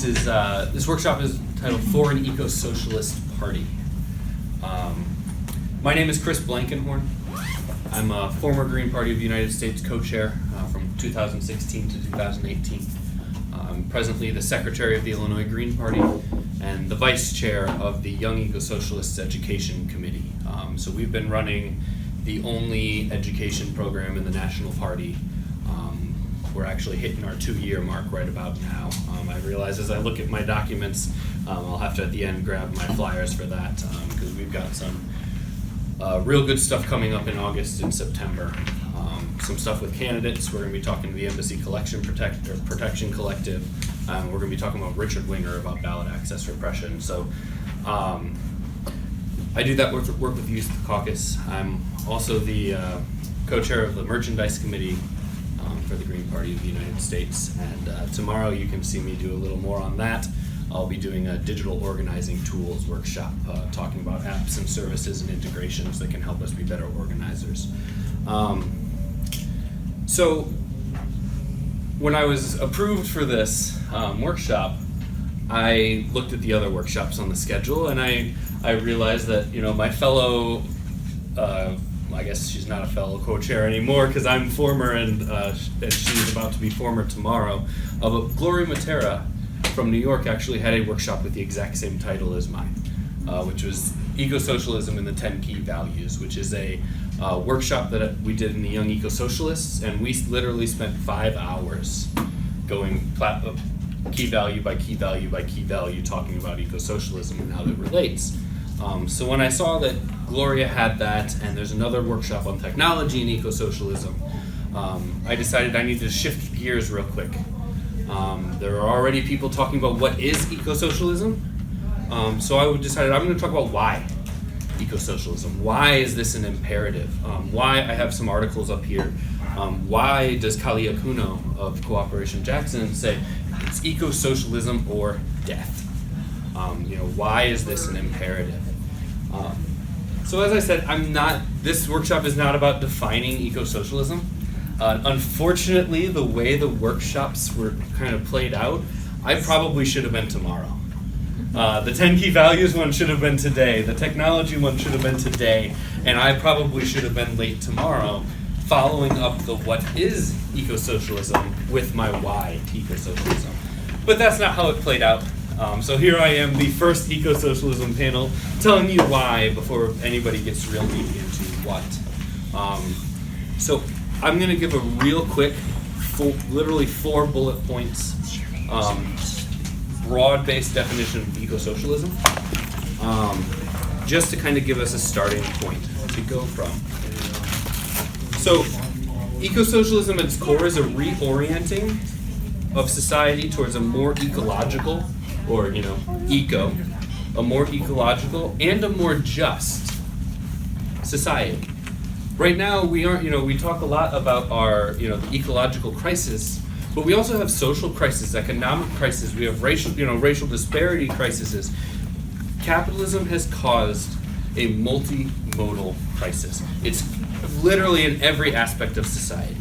This workshop is titled "For an Ecosocialist Party." My name is Chris Blankenhorn. I'm a former Green Party of the United States co-chair from 2016 to 2018. I'm presently the secretary of the Illinois Green Party and the vice chair of the Young Ecosocialists Education Committee. So we've been running the only education program in the National Party. We're actually hitting our 2-year mark right about now. I realize as I look at my documents, I'll have to at the end grab my flyers for that because we've got some real good stuff coming up in August and September. Some stuff with candidates. We're going to be talking to the Embassy Protection Collective. We're going to be talking about Richard Winger about ballot access repression. So I do that work with Youth Caucus. I'm also the co-chair of the Merchandise Committee for the Green Party of the United States. And tomorrow you can see me do a little more on that. I'll be doing a digital organizing tools workshop, talking about apps and services and integrations that can help us be better organizers. So when I was approved for this workshop, I looked at the other workshops on the schedule, and I realized that, you know, my fellow, I guess she's not a fellow co-chair anymore because I'm former and she's about to be former tomorrow, but Gloria Matera from New York actually had a workshop with the exact same title as mine, which was Ecosocialism and the 10 Key Values, which is a workshop that we did in the Young Ecosocialists, and we literally spent 5 hours going key value by key value by key value, talking about ecosocialism and how it relates. So when I saw that Gloria had that, and there's another workshop on technology and ecosocialism, I decided I needed to shift gears real quick. There are already people talking about what is ecosocialism, so I decided I'm going to talk about why ecosocialism. Why is this an imperative? Why, I have some articles up here. Why does Kali Akuno of Cooperation Jackson say it's ecosocialism or death? Why is this an imperative? So as I said, this workshop is not about defining ecosocialism. Unfortunately, the way the workshops were kind of played out, I probably should have been tomorrow. The 10 Key Values one should have been today. The technology one should have been today. And I probably should have been late tomorrow, following up the what is ecosocialism with my why ecosocialism. But that's not how it played out. So here I am, the first ecosocialism panel, telling you why before anybody gets real deep into what. So I'm going to give a real quick, literally 4 bullet points, broad-based definition of ecosocialism, just to kind of give us a starting point to go from. So ecosocialism at its core is a reorienting of society towards a more ecological, or a more ecological and a more just society. Right now, we talk a lot about our, the ecological crisis, but we also have social crisis, economic crisis. We have racial disparity crises. Capitalism has caused a multimodal crisis. It's literally in every aspect of society.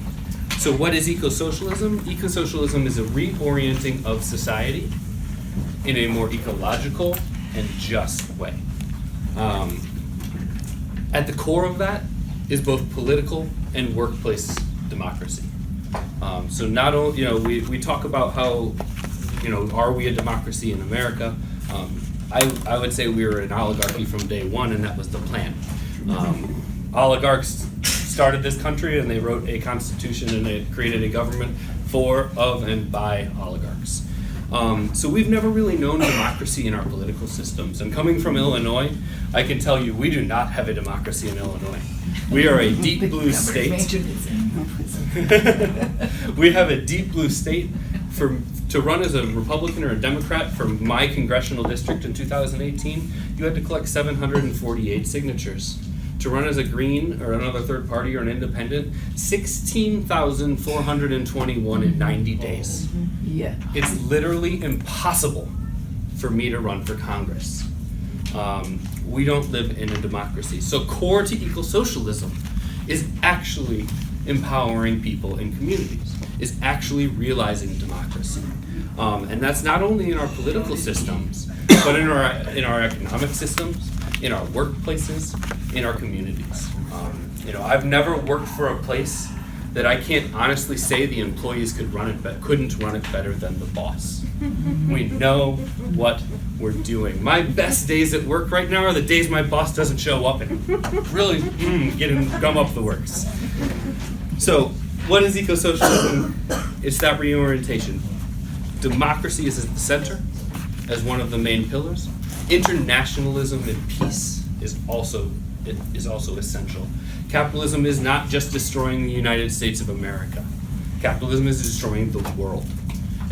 So what is ecosocialism? Ecosocialism is a reorienting of society in a more ecological and just way. At the core of that is both political and workplace democracy. So not only, we talk about how, are we a democracy in America? I would say we were an oligarchy from day one, and that was the plan. Oligarchs started this country, and they wrote a constitution, and they created a government for, of, and by oligarchs. So we've never really known democracy in our political systems. And coming from Illinois, I can tell you we do not have a democracy in Illinois. We are a deep blue state. We have a deep blue state. To run as a Republican or a Democrat from my congressional district in 2018, you had to collect 748 signatures. To run as a Green or another third party or an independent, 16,421 in 90 days. Yeah. It's literally impossible for me to run for Congress. We don't live in a democracy. So core to ecosocialism is actually empowering people in communities, is actually realizing democracy. And that's not only in our political systems, but in our economic systems, in our workplaces, in our communities. I've never worked for a place that I can't honestly say the employees couldn't run it better than the boss. We know what we're doing. My best days at work right now are the days my boss doesn't show up and really getting gum up the works. So, what is ecosocialism? It's that reorientation. Democracy is at the center as one of the main pillars. Internationalism and peace is also essential. Capitalism is not just destroying the United States of America. Capitalism is destroying the world.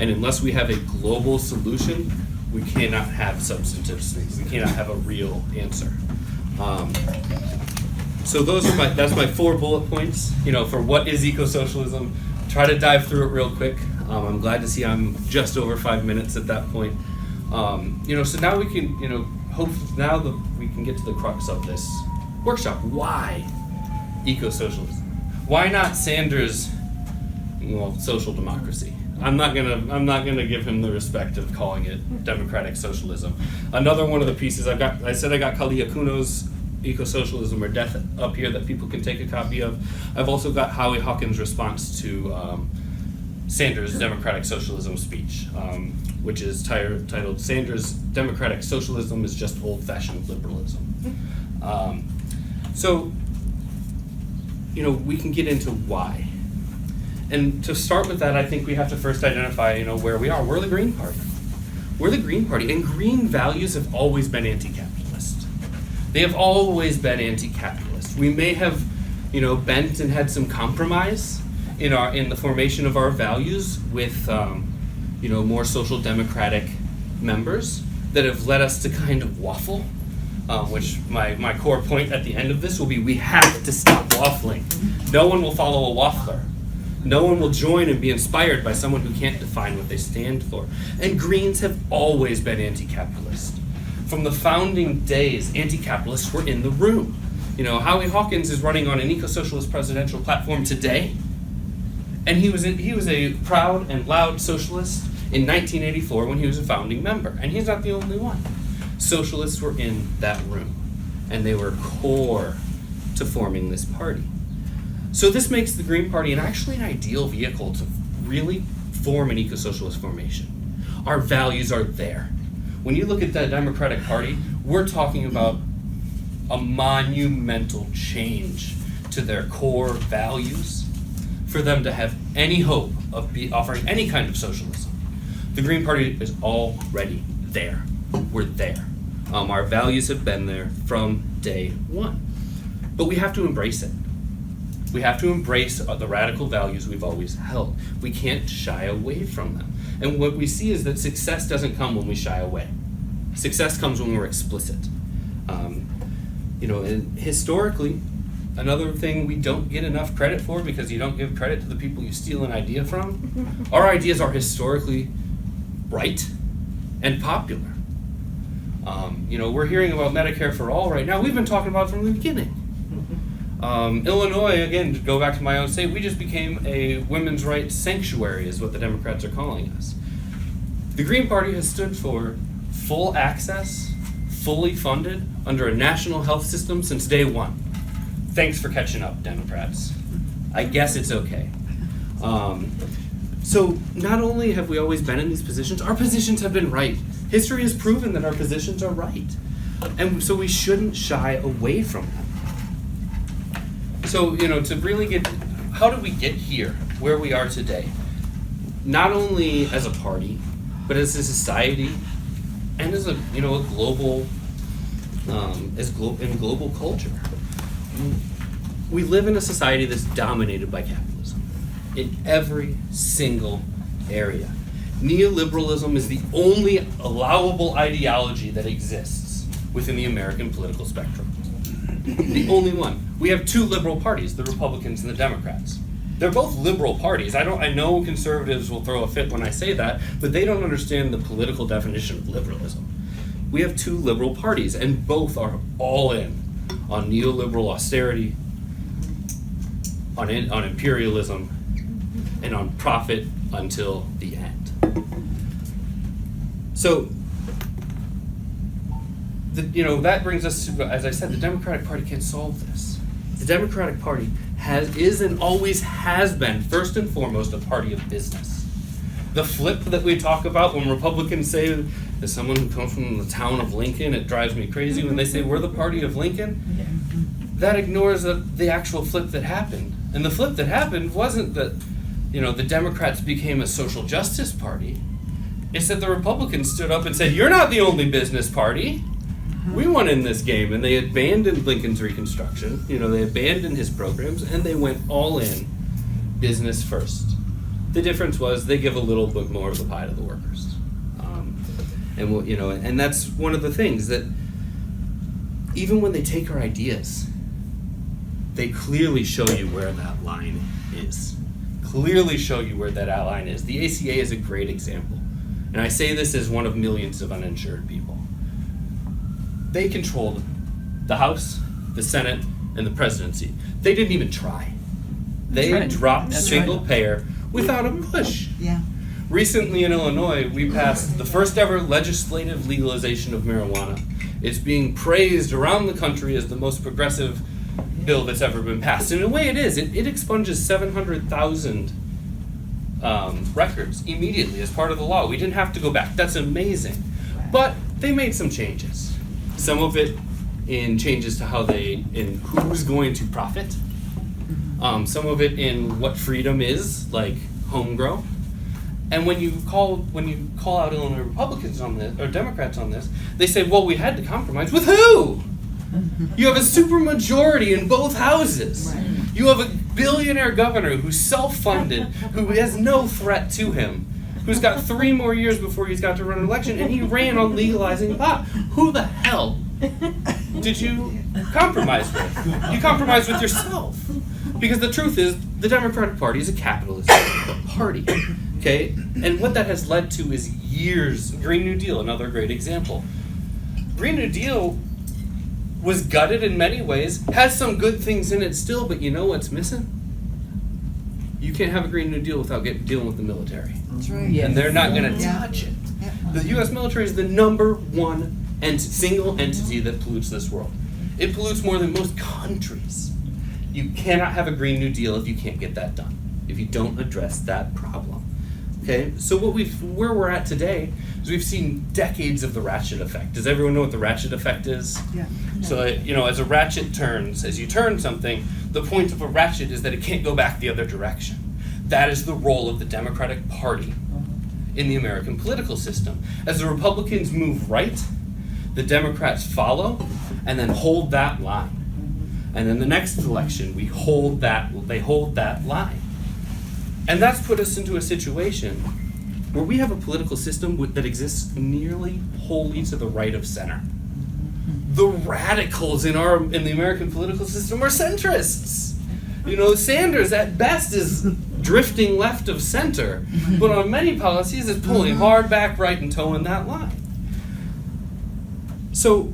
And unless we have a global solution, we cannot have substantive things. We cannot have a real answer. So that's my 4 bullet points, for what is ecosocialism. Try to dive through it real quick. I'm glad to see I'm just over 5 minutes at that point. So now we can, hopefully now that we can get to the crux of this workshop. Why ecosocialism? Why not Sanders' social democracy? I'm not gonna give him the respect of calling it democratic socialism. Another one of the pieces I said I got Kali Akuno's Ecosocialism or Death up here that people can take a copy of. I've also got Howie Hawkins' response to Sanders' democratic socialism speech, which is titled "Sanders' Democratic Socialism is Just Old-Fashioned Liberalism." So, we can get into why. And to start with that, I think we have to first identify, where we are. We're the Green Party. We're the Green Party, and green values have always been anti-capitalist. They have always been anti-capitalist. We may have, bent and had some compromise in the formation of our values with, more social democratic members that have led us to kind of waffle. Which my core point at the end of this will be: we have to stop waffling. No one will follow a waffler. No one will join and be inspired by someone who can't define what they stand for. And Greens have always been anti-capitalist. From the founding days, anti-capitalists were in the room. Howie Hawkins is running on an eco-socialist presidential platform today, and he was a proud and loud socialist in 1984 when he was a founding member, and he's not the only one. Socialists were in that room, and they were core to forming this party. So this makes the Green Party an ideal vehicle to really form an eco-socialist formation. Our values are there. When you look at the Democratic Party, we're talking about a monumental change to their core values for them to have any hope of offering any kind of socialism. The Green Party is already there. We're there. Our values have been there from day one. But we have to embrace it. We have to embrace the radical values we've always held. We can't shy away from them. And what we see is that success doesn't come when we shy away. Success comes when we're explicit. And historically, another thing we don't get enough credit for, because you don't give credit to the people you steal an idea from, our ideas are historically right and popular. We're hearing about Medicare for all right now. We've been talking about it from the beginning. Illinois, again, to go back to my own state, we just became a women's rights sanctuary, is what the Democrats are calling us. The Green Party has stood for full access, fully funded, under a national health system since day one. Thanks for catching up, Democrats. I guess it's okay. So not only have we always been in these positions, our positions have been right. History has proven that our positions are right. And so we shouldn't shy away from them. So, to really how did we get here, where we are today? Not only as a party, but as a society, and as a global, in global culture. We live in a society that's dominated by capitalism in every single area. Neoliberalism is the only allowable ideology that exists within the American political spectrum. The only one. We have 2 liberal parties, the Republicans and the Democrats. They're both liberal parties. I know conservatives will throw a fit when I say that, but they don't understand the political definition of liberalism. We have 2 liberal parties, and both are all in on neoliberal austerity, on imperialism, and on profit until the end. So, that brings us to, as I said, the Democratic Party can't solve this. The Democratic Party is and always has been, first and foremost, a party of business. The flip that we talk about when Republicans say, as someone who comes from the town of Lincoln, it drives me crazy when they say we're the party of Lincoln. That ignores the actual flip that happened. And the flip that happened wasn't that, the Democrats became a social justice party. It's that the Republicans stood up and said, you're not the only business party. We won in this game. And they abandoned Lincoln's Reconstruction. They abandoned his programs, and they went all in, business first. The difference was they give a little bit more of the pie to the workers. And that's one of the things that even when they take our ideas, they clearly show you where that line is. Clearly show you where that line is. The ACA is a great example. And I say this as one of millions of uninsured people. They controlled the House, the Senate, and the presidency. They didn't even try. They dropped single payer without a push. Yeah. Recently in Illinois, we passed the first ever legislative legalization of marijuana. It's being praised around the country as the most progressive bill that's ever been passed. And in a way it is. It expunges 700,000 records immediately as part of the law. We didn't have to go back. That's amazing. But they made some changes. Some of it in changes to in who's going to profit. Some of it in what freedom is, like home grow. And when you call out Illinois Republicans on this, or Democrats on this, they say, well, we had to compromise. With who? You have a supermajority in both houses. Right. You have a billionaire governor who's self-funded, who has no threat to him, who's got 3 more years before he's got to run an election, and he ran on legalizing pot. Who the hell did you compromise with? You compromised with yourself. Because the truth is, the Democratic Party is a capitalist party. Okay? And what that has led to is years. Green New Deal, another great example. Green New Deal was gutted in many ways, has some good things in it still, but you know what's missing? You can't have a Green New Deal without dealing with the military. That's right. Yes. And they're not going to Yeah. touch it. Yeah. The U.S. military is the number one single entity that pollutes this world. It pollutes more than most countries. You cannot have a Green New Deal if you can't get that done, if you don't address that problem. Okay, so where we're at today is we've seen decades of the ratchet effect. Does everyone know what the ratchet effect is? Yeah. So, as a ratchet turns, as you turn something, the point of a ratchet is that it can't go back the other direction. That is the role of the Democratic Party in the American political system. As the Republicans move right, the Democrats follow and then hold that line. And then the next election, they hold that line. And that's put us into a situation where we have a political system that exists nearly wholly to the right of center. The radicals in the American political system are centrists. Sanders at best is drifting left of center, but on many policies is pulling hard back right and towing that line. So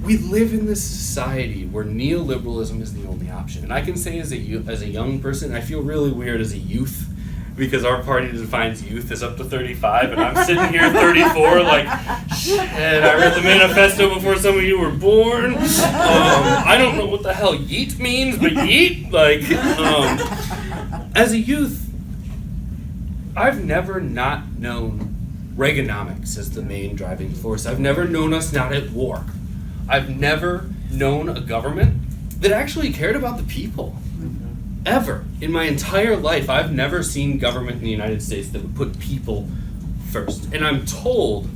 we live in this society where neoliberalism is the only option. And I can say as a young person, I feel really weird as a youth, because our party defines youth as up to 35, and I'm sitting here 34 like, shit, I read the manifesto before some of you were born. I don't know what the hell yeet means, but yeet, as a youth, I've never not known Reaganomics as the main driving force. I've never known us not at war. I've never known a government that actually cared about the people. Ever. In my entire life, I've never seen government in the United States that would put people first. And I'm told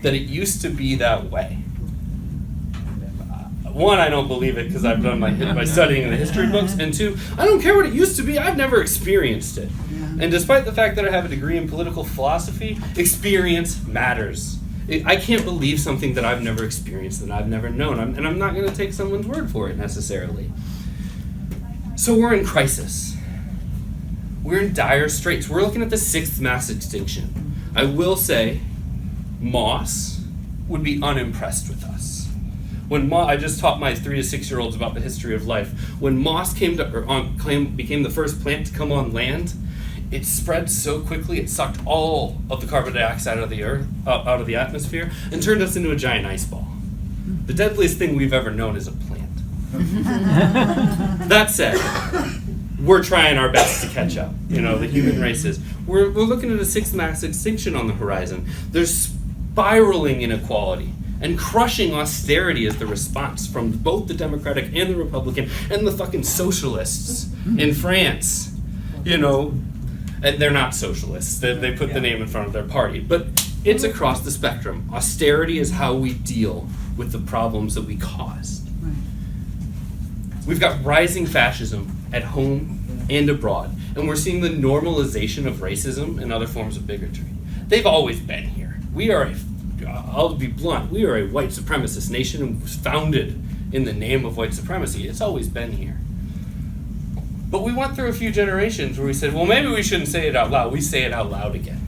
that it used to be that way. One, I don't believe it because I've done my studying in the history books. And two, I don't care what it used to be. I've never experienced it. And despite the fact that I have a degree in political philosophy, experience matters. I can't believe something that I've never experienced, that I've never known. And I'm not going to take someone's word for it necessarily. So we're in crisis. We're in dire straits. We're looking at the 6th mass extinction. I will say, Moss would be unimpressed with us. I just taught my 3 to 6 year olds about the history of life. When moss became the first plant to come on land, it spread so quickly it sucked all of the carbon dioxide out of the earth, out of the atmosphere, and turned us into a giant ice ball. The deadliest thing we've ever known is a plant. That said, we're trying our best to catch up. The human race is. We're looking at a sixth mass extinction on the horizon. There's spiraling inequality, and crushing austerity is the response from both the Democratic and the Republican and the fucking socialists in France. And they're not socialists. They put the name in front of their party. But it's across the spectrum. Austerity is how we deal with the problems that we caused. Right. We've got rising fascism at home and abroad. And we're seeing the normalization of racism and other forms of bigotry. They've always been here. I'll be blunt, we are a white supremacist nation and was founded in the name of white supremacy. It's always been here. But we went through a few generations where we said, well, maybe we shouldn't say it out loud. We say it out loud again.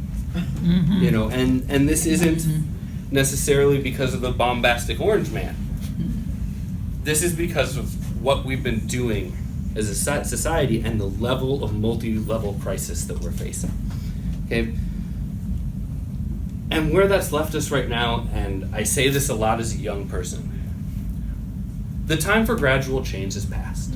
And this isn't necessarily because of the bombastic orange man. This is because of what we've been doing as a society and the level of multi-level crisis that we're facing. Okay? And where that's left us right now, and I say this a lot as a young person, the time for gradual change has passed.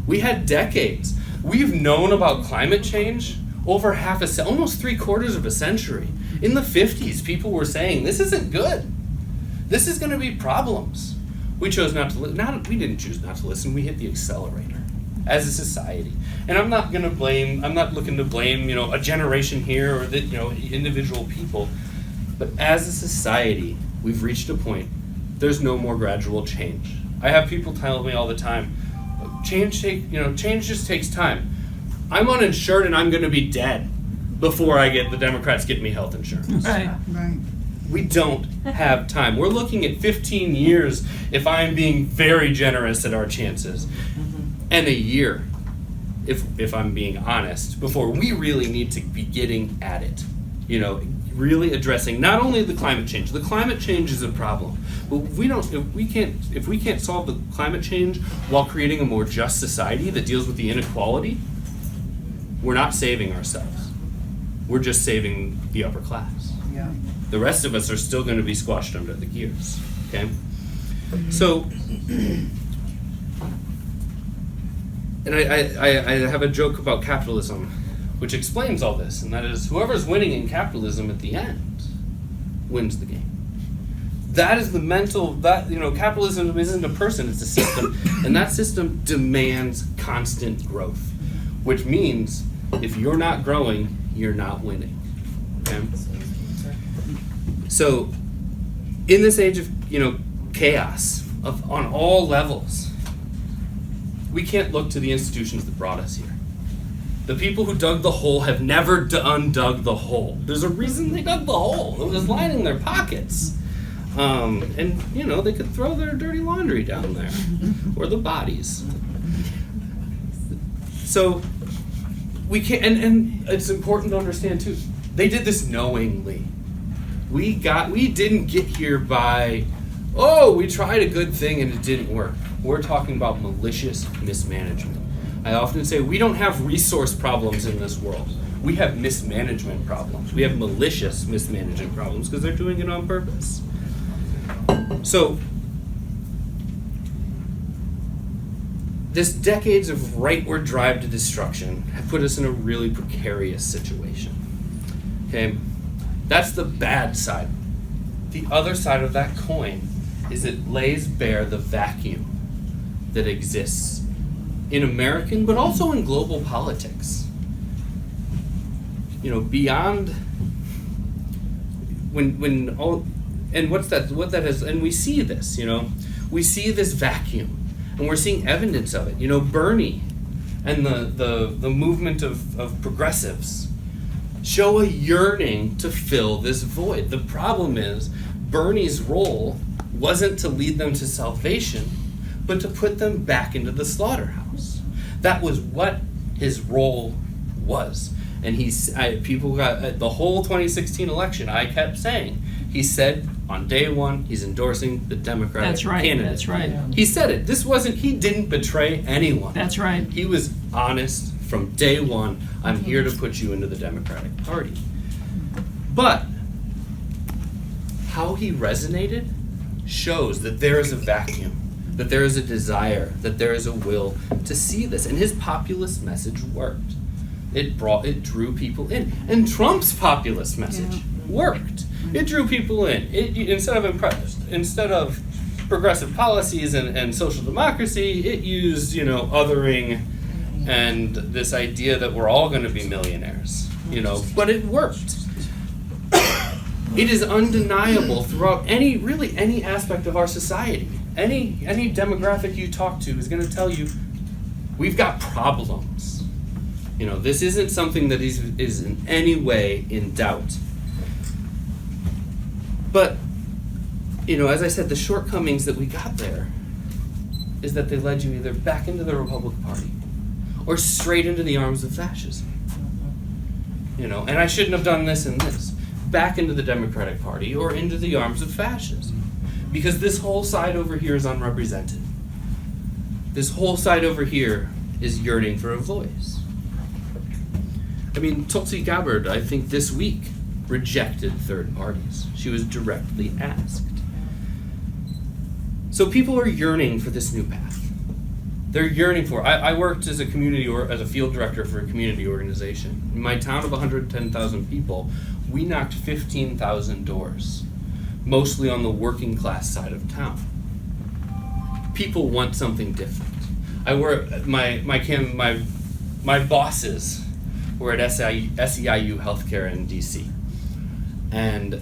We had decades. We've known about climate change over almost 3/4 of a century. In the 50s, people were saying, this isn't good. This is going to be problems. We chose not to listen. We didn't choose not to listen. We hit the accelerator as a society. And I'm not looking to blame, a generation here or individual people. But as a society, we've reached a point, there's no more gradual change. I have people tell me all the time, change just takes time. I'm uninsured and I'm going to be dead before the Democrats get me health insurance. Right. We don't have time. We're looking at 15 years if I'm being very generous at our chances. And a year, if I'm being honest, before we really need to be getting at it. Really addressing not only the climate change. The climate change is a problem. But if we can't solve the climate change while creating a more just society that deals with the inequality, we're not saving ourselves. We're just saving the upper class. Yeah. The rest of us are still going to be squashed under the gears. Okay? So, and I have a joke about capitalism which explains all this, and that is whoever's winning in capitalism at the end wins the game. That is the capitalism isn't a person, it's a system, and that system demands constant growth, which means if you're not growing, you're not winning. Okay? So, in this age of chaos on all levels, we can't look to the institutions that brought us here. The people who dug the hole have never undug the hole. There's a reason they dug the hole. It was lining their pockets. And they could throw their dirty laundry down there, or the bodies. So we can't, and it's important to understand too, they did this knowingly. We didn't get here by, we tried a good thing and it didn't work. We're talking about malicious mismanagement. I often say we don't have resource problems in this world. We have mismanagement problems. We have malicious mismanagement problems because they're doing it on purpose. So, this decades of rightward drive to destruction have put us in a really precarious situation. Okay? That's the bad side. The other side of that coin is it lays bare the vacuum that exists in American, but also in global politics. Beyond when all, and what that is, and we see this, we see this vacuum, and we're seeing evidence of it. Bernie and the movement of progressives show a yearning to fill this void. The problem is Bernie's role wasn't to lead them to salvation, but to put them back into the slaughterhouse. That was what his role was. And people got the whole 2016 election, I kept saying, he said on day one, he's endorsing the Democratic candidate. That's right. He said it. He didn't betray anyone. That's right. He was honest, from day one, I'm here to put you into the Democratic Party. But how he resonated shows that there is a vacuum, that there is a desire, that there is a will to see this. And his populist message worked. It drew people in. And Trump's populist message worked. It drew people in. Instead of progressive policies and social democracy, it used, othering and this idea that we're all going to be millionaires, but it worked. It is undeniable throughout any aspect of our society. Any demographic you talk to is going to tell you we've got problems. This isn't something that is in any way in doubt. But, as I said, the shortcomings that we got there is that they led you either back into the Republican Party or straight into the arms of fascism. And I shouldn't have done this and this. Back into the Democratic Party or into the arms of fascism. Because this whole side over here is unrepresented. This whole side over here is yearning for a voice. Tulsi Gabbard, I think this week, rejected third parties. She was directly asked. So people are yearning for this new path. They're yearning for it. I worked as a field director for a community organization. In my town of 110,000 people, we knocked 15,000 doors, mostly on the working class side of town. People want something different. My bosses were at SEIU Healthcare in DC, and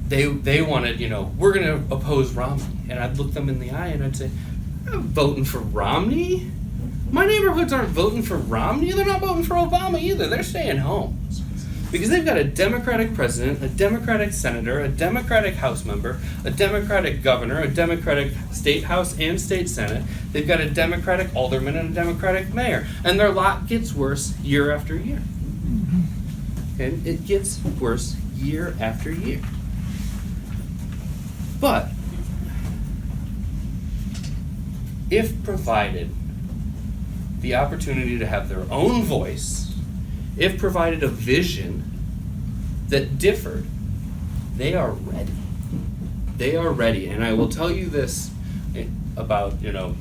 they wanted, we're going to oppose Romney, and I'd look them in the eye and I'd say, I'm voting for Romney. My neighborhoods aren't voting for Romney. They're not voting for Obama either. They're staying home. Because they've got a Democratic president, a Democratic senator, a Democratic House member, a Democratic governor, a Democratic state house and state senate. They've got a Democratic alderman and a Democratic mayor. And their lot gets worse year after year. And it gets worse year after year. But if provided the opportunity to have their own voice, if provided a vision that differed, they are ready. They are ready. And I will tell you this about, the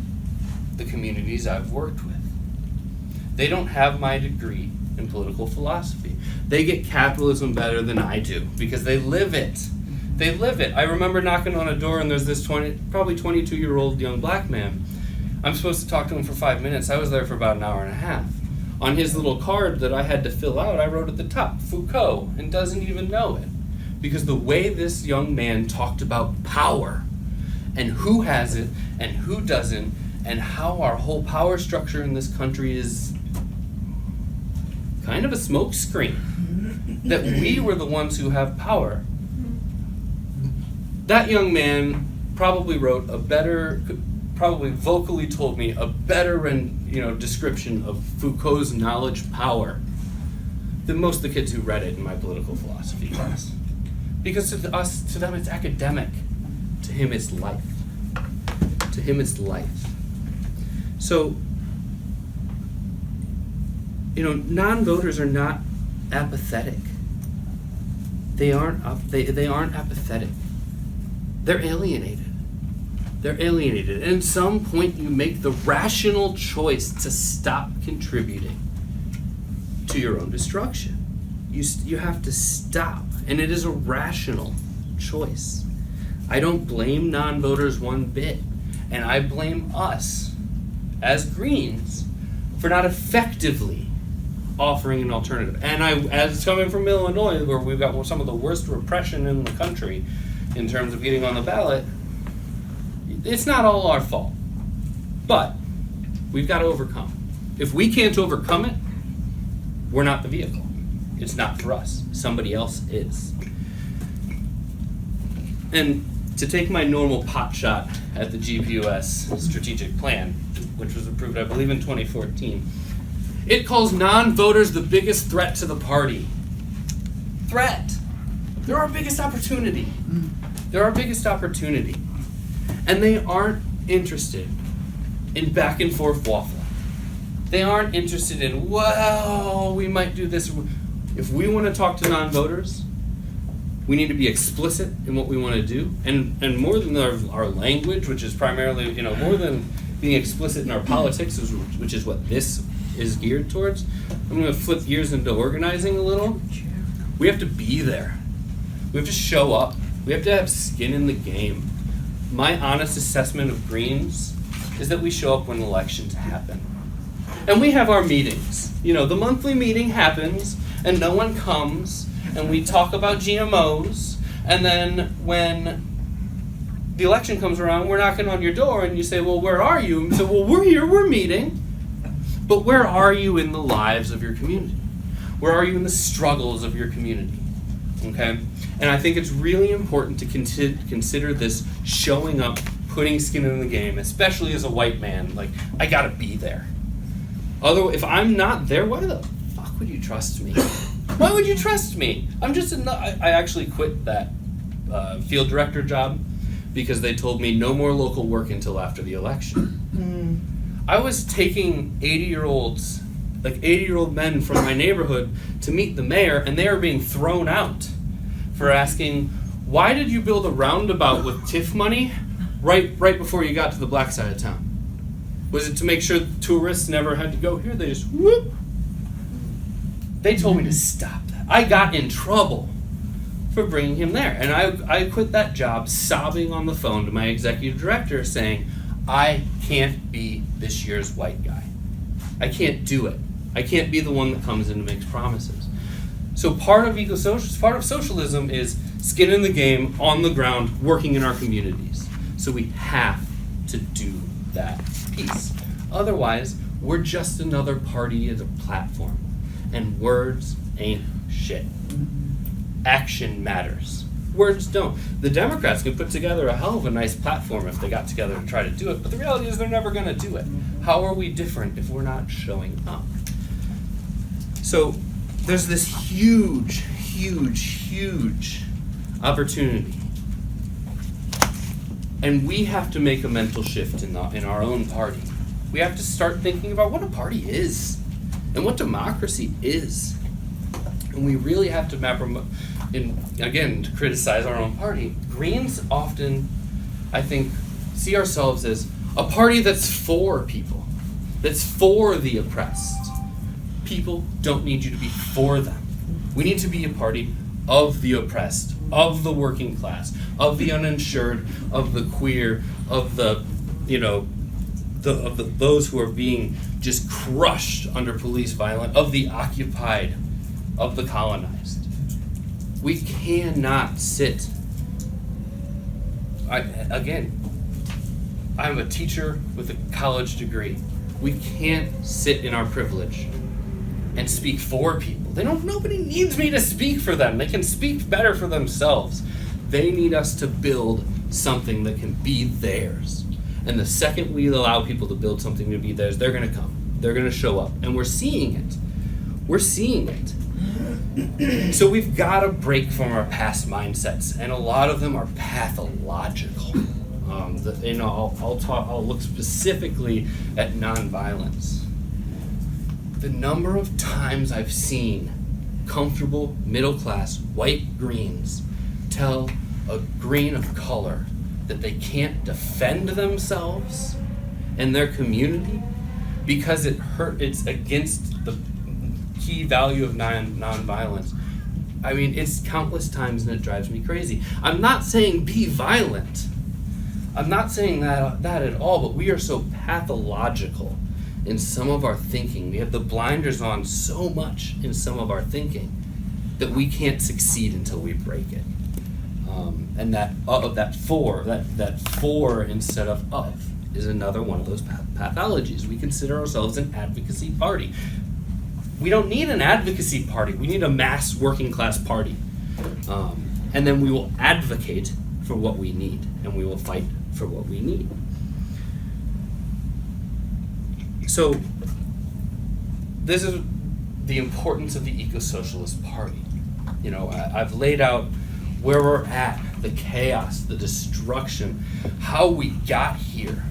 communities I've worked with. They don't have my degree in political philosophy. They get capitalism better than I do because they live it. They live it. I remember knocking on a door and there's this probably 22-year-old young black man. I'm supposed to talk to him for 5 minutes. I was there for about an hour and a half. On his little card that I had to fill out, I wrote at the top, Foucault, and doesn't even know it. Because the way this young man talked about power, and who has it, and who doesn't, and how our whole power structure in this country is kind of a smokescreen, that we were the ones who have power. That young man probably probably vocally told me a better description of Foucault's knowledge power than most of the kids who read it in my political philosophy class. Because to them it's academic. To him it's life. To him it's life. So, non-voters are not apathetic. They aren't apathetic. They're alienated. They're alienated. And at some point you make the rational choice to stop contributing to your own destruction. You have to stop. And it is a rational choice. I don't blame non-voters one bit. And I blame us, as Greens, for not effectively offering an alternative. And as coming from Illinois, where we've got some of the worst repression in the country in terms of getting on the ballot, it's not all our fault. But we've got to overcome. If we can't overcome it, we're not the vehicle. It's not for us. Somebody else is. And to take my normal pot shot at the GPUS strategic plan, which was approved, I believe, in 2014, it calls non-voters the biggest threat to the party. Threat. They're our biggest opportunity. They're our biggest opportunity. And they aren't interested in back and forth waffling. They aren't interested in, well, we might do this. If we want to talk to non-voters, we need to be explicit in what we want to do. And more than our language, which is primarily, more than being explicit in our politics, which is what this is geared towards, I'm going to flip gears into organizing a little. We have to be there. We have to show up. We have to have skin in the game. My honest assessment of Greens is that we show up when elections happen. And we have our meetings. The monthly meeting happens, and no one comes, and we talk about GMOs, and then when the election comes around, we're knocking on your door, and you say, well, where are you? And so, well, we're here, we're meeting. But where are you in the lives of your community? Where are you in the struggles of your community? Okay? And I think it's really important to consider this showing up, putting skin in the game, especially as a white man. Like, I gotta be there. Although, if I'm not there, why the fuck would you trust me? Why would you trust me? I actually quit that field director job because they told me no more local work until after the election. I was taking 80-year-old men from my neighborhood to meet the mayor, and they are being thrown out for asking, why did you build a roundabout with TIF money right before you got to the black side of town? Was it to make sure tourists never had to go here? They just whoop. They told me to stop that. I got in trouble for bringing him there. And I quit that job sobbing on the phone to my executive director saying, I can't be this year's white guy. I can't do it. I can't be the one that comes in and makes promises. So part of socialism is skin in the game, on the ground, working in our communities. So we have to do that piece. Otherwise, we're just another party as a platform. And words ain't shit. Action matters. Words don't. The Democrats can put together a hell of a nice platform if they got together to try to do it, but the reality is they're never going to do it. How are we different if we're not showing up? So there's this huge opportunity. And we have to make a mental shift in our own party. We have to start thinking about what a party is and what democracy is. And we really have to map again, to criticize our own party. Greens often, I think, see ourselves as a party that's for people, that's for the oppressed. People don't need you to be for them. We need to be a party of the oppressed, of the working class, of the uninsured, of the queer, of the, those who are being just crushed under police violence, of the occupied, of the colonized. We cannot sit. I'm a teacher with a college degree. We can't sit in our privilege and speak for people. Nobody needs me to speak for them. They can speak better for themselves. They need us to build something that can be theirs. And the second we allow people to build something to be theirs, they're going to come. They're going to show up. And we're seeing it. We're seeing it. So we've got to break from our past mindsets, and a lot of them are pathological. I'll look specifically at nonviolence. The number of times I've seen comfortable middle-class white Greens tell a Green of color that they can't defend themselves and their community because it's against the key value of nonviolence. I mean, it's countless times and it drives me crazy. I'm not saying be violent. I'm not saying that at all, but we are so pathological in some of our thinking. We have the blinders on so much in some of our thinking that we can't succeed until we break it. And that for instead of is another one of those pathologies. We consider ourselves an advocacy party. We don't need an advocacy party. We need a mass working class party. And then we will advocate for what we need, and we will fight for what we need. So this is the importance of the Ecosocialist Party. I've laid out where we're at, the chaos, the destruction, how we got here.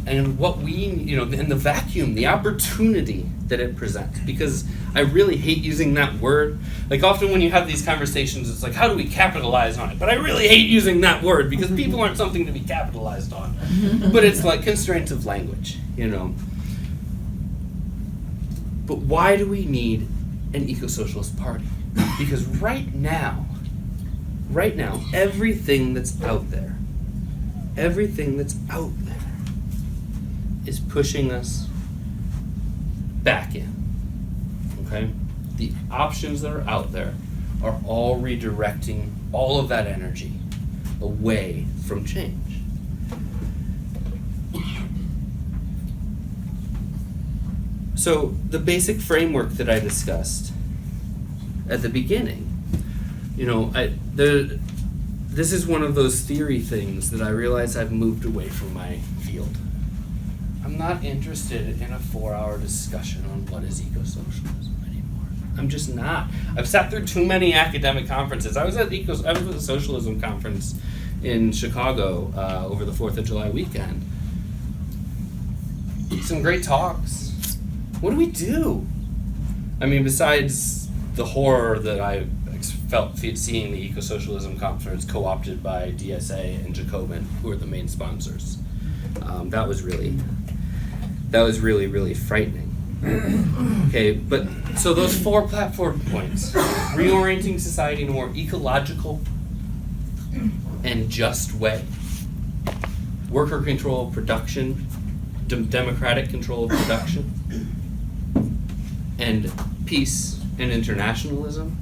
and what we, and the vacuum, the opportunity that it presents. Because I really hate using that word. Like, often when you have these conversations, it's like, how do we capitalize on it? But I really hate using that word because people aren't something to be capitalized on. But it's like constraints of language, But why do we need an eco-socialist party? Because right now, everything that's out there is pushing us back in, okay? The options that are out there are all redirecting all of that energy away from change. So the basic framework that I discussed at the beginning, this is one of those theory things that I realize I've moved away from my field. I'm not interested in a 4-hour discussion on what is eco-socialism anymore. I'm just not. I've sat through too many academic conferences. I was at the Socialism conference in Chicago over the 4th of July weekend. Some great talks. What do we do? I mean, besides the horror that I felt seeing the Ecosocialism conference co-opted by DSA and Jacobin, who are the main sponsors. That was really frightening. Okay, but so those 4 platform points: reorienting society in a more ecological and just way, worker control of production, democratic control of production, and peace and internationalism.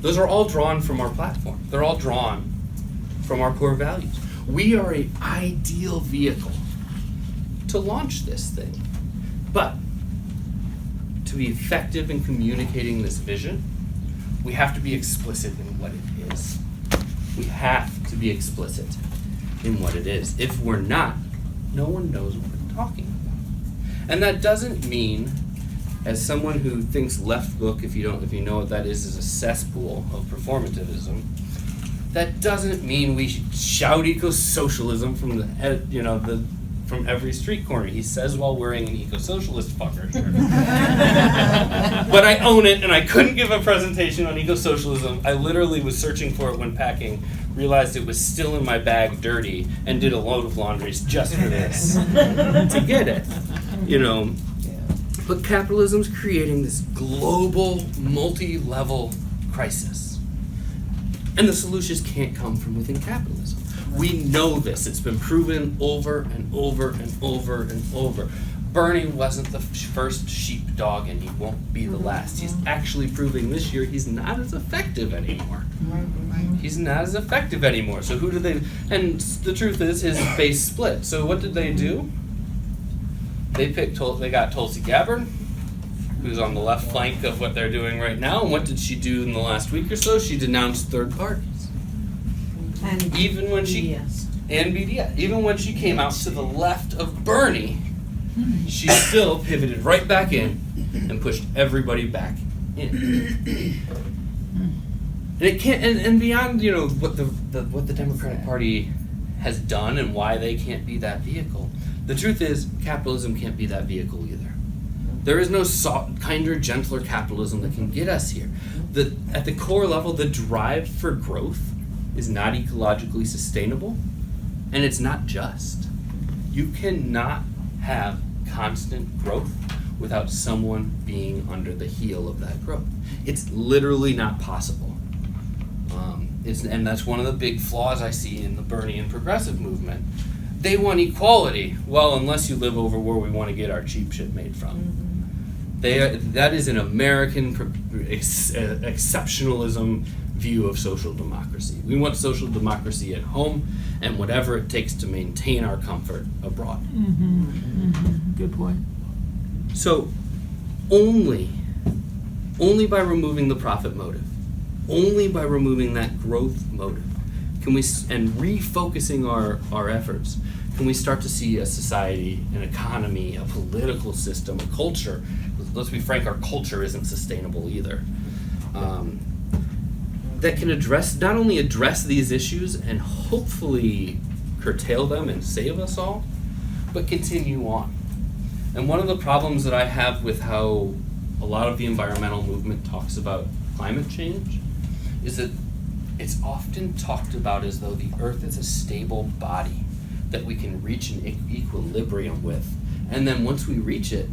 Those are all drawn from our platform. They're all drawn from our core values. We are an ideal vehicle to launch this thing. But to be effective in communicating this vision, we have to be explicit in what it is. We have to be explicit in what it is. If we're not, no one knows what we're talking about. And that doesn't mean, as someone who thinks left book, if you know what that is a cesspool of performativism, that doesn't mean we should shout eco-socialism from from every street corner. He says while wearing an eco-socialist fucker shirt. But I own it, and I couldn't give a presentation on eco-socialism. I literally was searching for it when packing, realized it was still in my bag dirty, and did a load of laundries just for this to get it. But capitalism's creating this global, multi-level crisis. And the solutions can't come from within capitalism. We know this. It's been proven over and over and over and over. Bernie wasn't the first sheepdog, and he won't be the last. He's actually proving this year he's not as effective anymore. He's not as effective anymore. So who do they... And the truth is, his base split. So what did they do? They got Tulsi Gabbard, who's on the left flank of what they're doing right now. And what did she do in the last week or so? She denounced third parties. And even when BDS. Even when she came out to the left of Bernie, she still pivoted right back in and pushed everybody back in. And it can't. And beyond, what the Democratic Party has done and why they can't be that vehicle. The truth is, capitalism can't be that vehicle either. There is no kinder, gentler capitalism that can get us here. At the core level, the drive for growth is not ecologically sustainable, and it's not just. You cannot have constant growth without someone being under the heel of that growth. It's literally not possible. And that's one of the big flaws I see in the Bernian progressive movement. They want equality. Well, unless you live over where we want to get our cheap shit made from. That is an American exceptionalism view of social democracy. We want social democracy at home and whatever it takes to maintain our comfort abroad. Good point. So only by removing the profit motive, only by removing that growth motive, and refocusing our efforts, can we start to see a society, an economy, a political system, a culture. Let's be frank, our culture isn't sustainable either. That can not only address these issues and hopefully curtail them and save us all, but continue on. And one of the problems that I have with how a lot of the environmental movement talks about climate change is that it's often talked about as though the Earth is a stable body that we can reach an equilibrium with. And then once we reach it,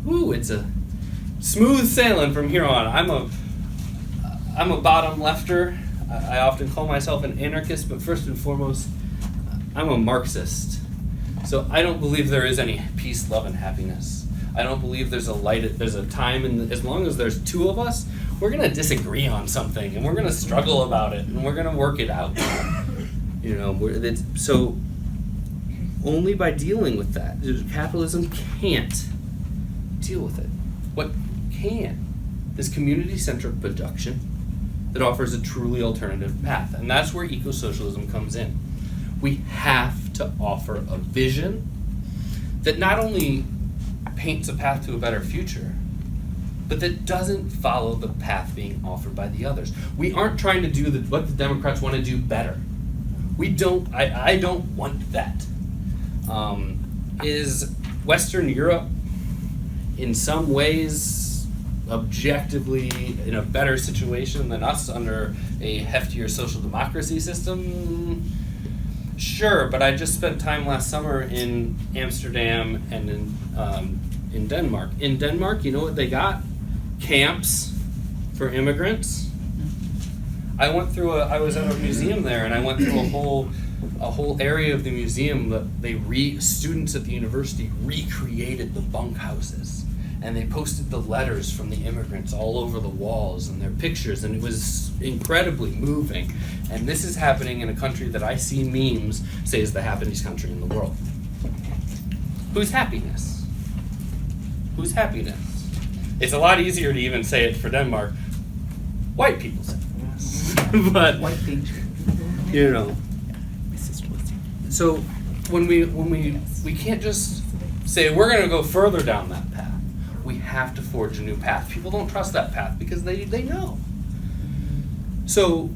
woo, it's a smooth sailing from here on. I'm a bottom lefter. I often call myself an anarchist, but first and foremost, I'm a Marxist. So I don't believe there is any peace, love, and happiness. I don't believe there's a time, as long as there's two of us, we're going to disagree on something, and we're going to struggle about it, and we're going to work it out. So only by dealing with that, capitalism can't deal with it. What can is community-centric production that offers a truly alternative path, and that's where ecosocialism comes in. We have to offer a vision that not only paints a path to a better future, but that doesn't follow the path being offered by the others. We aren't trying to do what the Democrats want to do better. We don't. I don't want that. Is Western Europe in some ways objectively in a better situation than us under a heftier social democracy system? Sure, but I just spent time last summer in Amsterdam and in Denmark. In Denmark, you know what they got? Camps for immigrants. I was at a museum there, and I went through a whole area of the museum that students at the university recreated the bunkhouses, and they posted the letters from the immigrants all over the walls and their pictures, and it was incredibly moving. And this is happening in a country that I see memes say is the happiest country in the world. Whose happiness? Whose happiness? It's a lot easier to even say it for Denmark. White people's happiness. But White things. you know. So when we can't just say we're going to go further down that path. We have to forge a new path. People don't trust that path because they know. So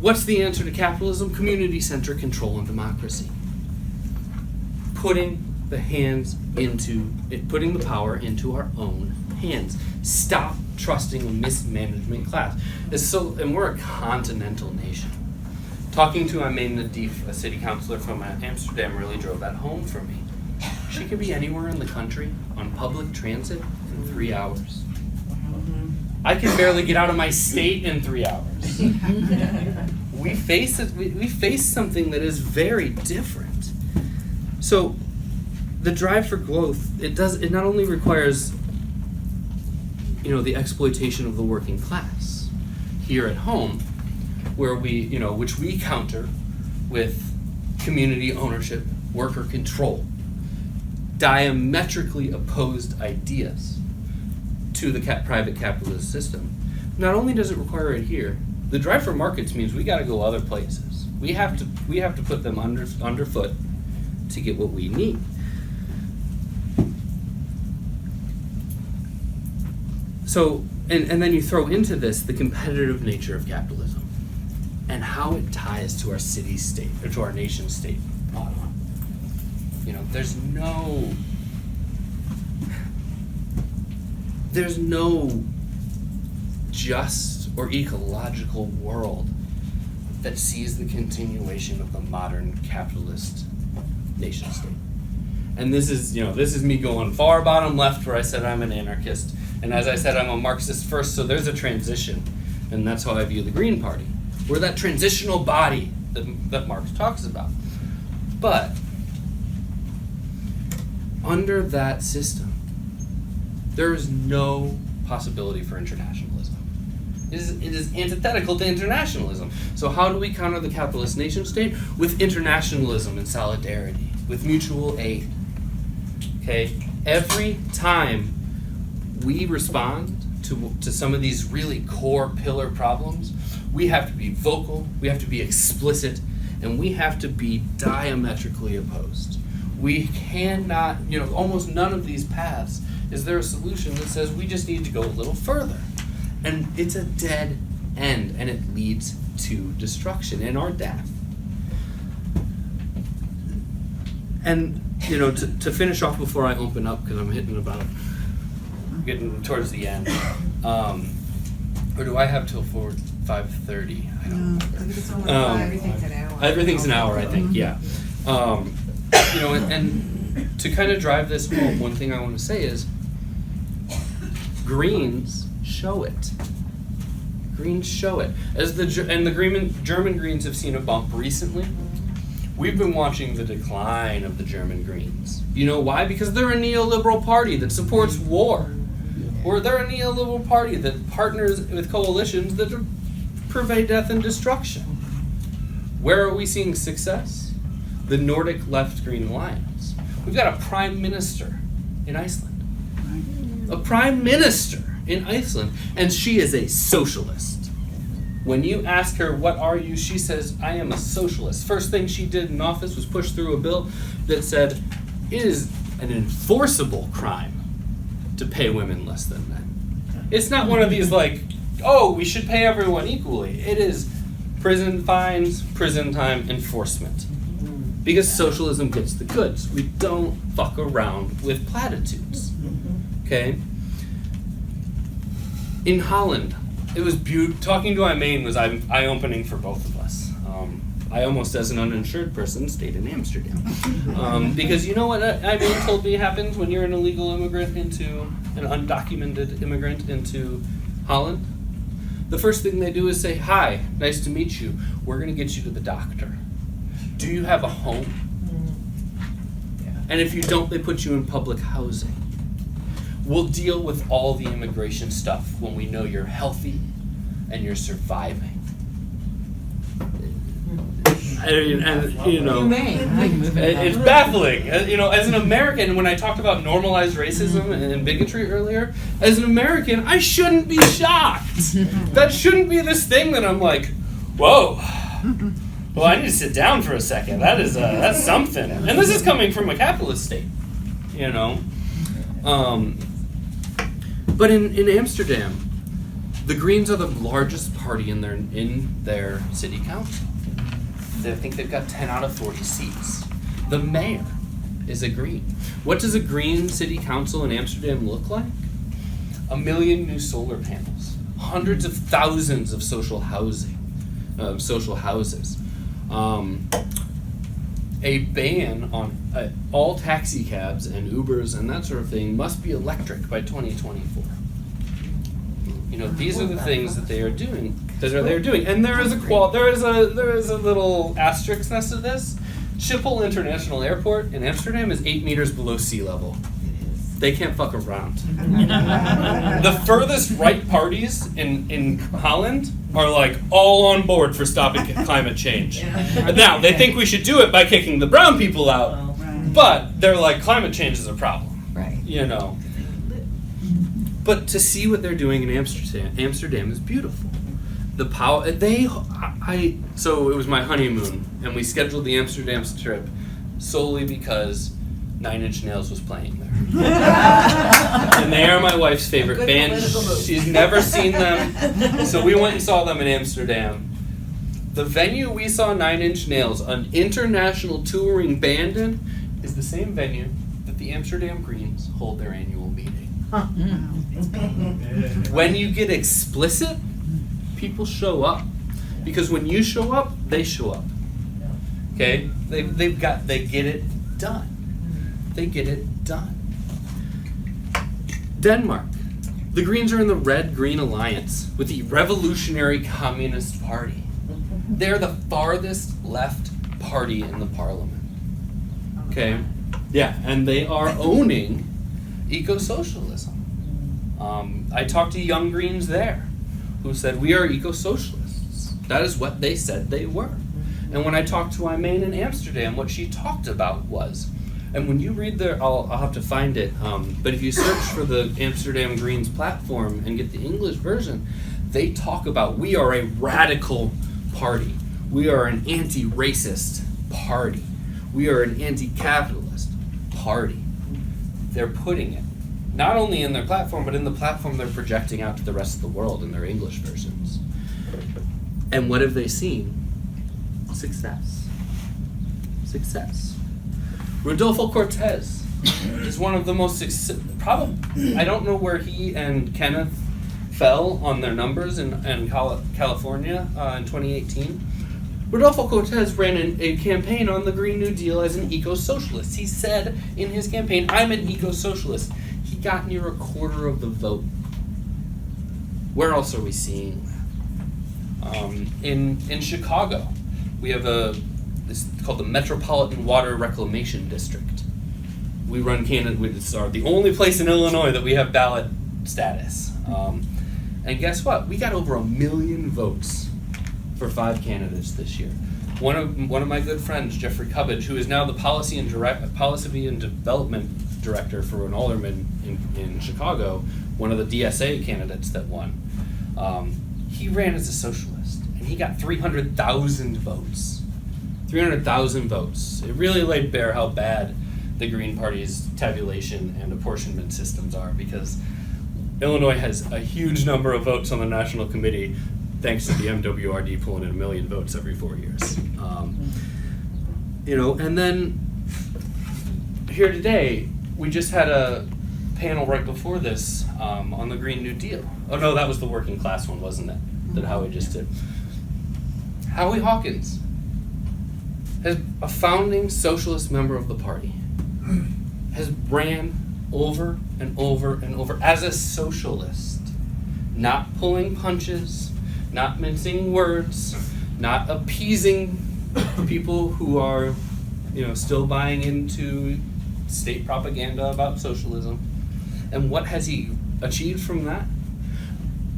what's the answer to capitalism? Community-centric control and democracy. Putting the power into our own hands. Stop trusting a mismanagement class. And we're a continental nation. Talking to Amin Nadif, a city councilor from Amsterdam, really drove that home for me. She could be anywhere in the country on public transit in 3 hours. I can barely get out of my state in 3 hours. We face something that is very different. So the drive for growth, it not only requires the exploitation of the working class here at home, where which we counter with community ownership, worker control, diametrically opposed ideas to the private capitalist system. Not only does it require it here, the drive for markets means we got to go other places. We have to put them underfoot to get what we need. So, and then you throw into this the competitive nature of capitalism and how it ties to our city-state, or to our nation-state model. There's no just or ecological world that sees the continuation of the modern capitalist nation-state. And this is me going far bottom left, where I said I'm an anarchist. And as I said, I'm a Marxist first, so there's a transition. And that's how I view the Green Party. We're that transitional body that Marx talks about. But under that system, there is no possibility for internationalism. It is antithetical to internationalism. So how do we counter the capitalist nation state? With internationalism and solidarity, with mutual aid. Okay? Every time we respond to some of these really core pillar problems, we have to be vocal, we have to be explicit, and we have to be diametrically opposed. We cannot, almost none of these paths is there a solution that says we just need to go a little further. And it's a dead end, and it leads to destruction and our death. And, to finish off before I open up, because I'm getting towards the end. Or do I have till 5:30? I don't remember. I think it's only everything's an hour. Everything's an hour, I think, yeah. And to kind of drive this home, one thing I want to say is Greens show it. Greens show it. And the German Greens have seen a bump recently. We've been watching the decline of the German Greens. You know why? Because they're a neoliberal party that supports war. Or they're a neoliberal party that partners with coalitions that purvey death and destruction. Where are we seeing success? The Nordic Left Green Alliance. We've got a prime minister in Iceland. A prime minister in Iceland. And she is a socialist. When you ask her, what are you? She says, I am a socialist. First thing she did in office was push through a bill that said it is an enforceable crime to pay women less than men. It's not one of these like, oh, we should pay everyone equally. It is prison fines, prison time, enforcement. Because socialism gets the goods. We don't fuck around with platitudes. Okay? In Holland, it was talking to Eileen was eye-opening for both of us. I almost, as an uninsured person, stayed in Amsterdam. Because you know what Eileen told me happens when you're an illegal immigrant an undocumented immigrant into Holland? The first thing they do is say, hi, nice to meet you. We're going to get you to the doctor. Do you have a home? And if you don't, they put you in public housing. We'll deal with all the immigration stuff when we know you're healthy and you're surviving. It's baffling. As an American, when I talked about normalized racism and bigotry earlier, as an American, I shouldn't be shocked. That shouldn't be this thing that I'm like, whoa. Well, I need to sit down for a second. That's something. And this is coming from a capitalist state, But in Amsterdam, the Greens are the largest party in their city council. I think they've got 10 out of 40 seats. The mayor is a Green. What does a Green city council in Amsterdam look like? 1 million new solar panels, hundreds of thousands of social houses, a ban on all taxi cabs and Ubers and that sort of thing must be electric by 2024. These are the things that they are doing. And there is a little asterisk next to this. Schiphol International Airport in Amsterdam is 8 meters below sea level. They can't fuck around. The furthest right parties in Holland are like all on board for stopping climate change. Now, they think we should do it by kicking the brown people out, but they're like, climate change is a problem. Right. But to see what they're doing in Amsterdam is beautiful. The power so it was my honeymoon, and we scheduled the Amsterdam trip solely because Nine Inch Nails was playing there. And they are my wife's favorite band. She's never seen them, so we went and saw them in Amsterdam. The venue we saw Nine Inch Nails, an international touring band in, is the same venue that the Amsterdam Greens hold their annual meeting. When you get explicit, people show up. Because when you show up, they show up. Okay? They get it done. They get it done. Denmark. The Greens are in the Red-Green Alliance with the Revolutionary Communist Party. They're the farthest left party in the parliament. Okay? Yeah, and they are owning Ecosocialism. I talked to young Greens there who said, we are eco-socialists. That is what they said they were. And when I talked to Eileen in Amsterdam, what she talked about was, and when you read I'll have to find it, but if you search for the Amsterdam Greens platform and get the English version, they talk about, we are a radical party. We are an anti-racist party. We are an anti-capitalist party. They're putting it not only in their platform, but in the platform they're projecting out to the rest of the world in their English versions. And what have they seen? Success. Success. Rodolfo Cortez is one of the most probably, I don't know where he and Kenneth fell on their numbers in California in 2018. Rodolfo Cortez ran a campaign on the Green New Deal as an eco-socialist. He said in his campaign, I'm an eco-socialist. He got near a quarter of the vote. Where else are we seeing that? In Chicago, we have this called the Metropolitan Water Reclamation District. We run candidates are the only place in Illinois that we have ballot status. And guess what? We got over 1 million votes for 5 candidates this year. One of my good friends, Jeffrey Cubbage, who is now the Policy and Development Director for an alderman in Chicago, one of the DSA candidates that won. He ran as a socialist, and he got 300,000 votes. 300,000 votes. It really laid bare how bad the Green Party's tabulation and apportionment systems are, because Illinois has a huge number of votes on the National Committee, thanks to the MWRD pulling in 1 million votes every 4 years. And then here today, we just had a panel right before this on the Green New Deal. Oh no, that was the working class one, wasn't it? That Howie just did. Howie Hawkins has a founding socialist member of the party, has ran over and over and over as a socialist, not pulling punches, not mincing words, not appeasing people who are, still buying into state propaganda about socialism. And what has he achieved from that?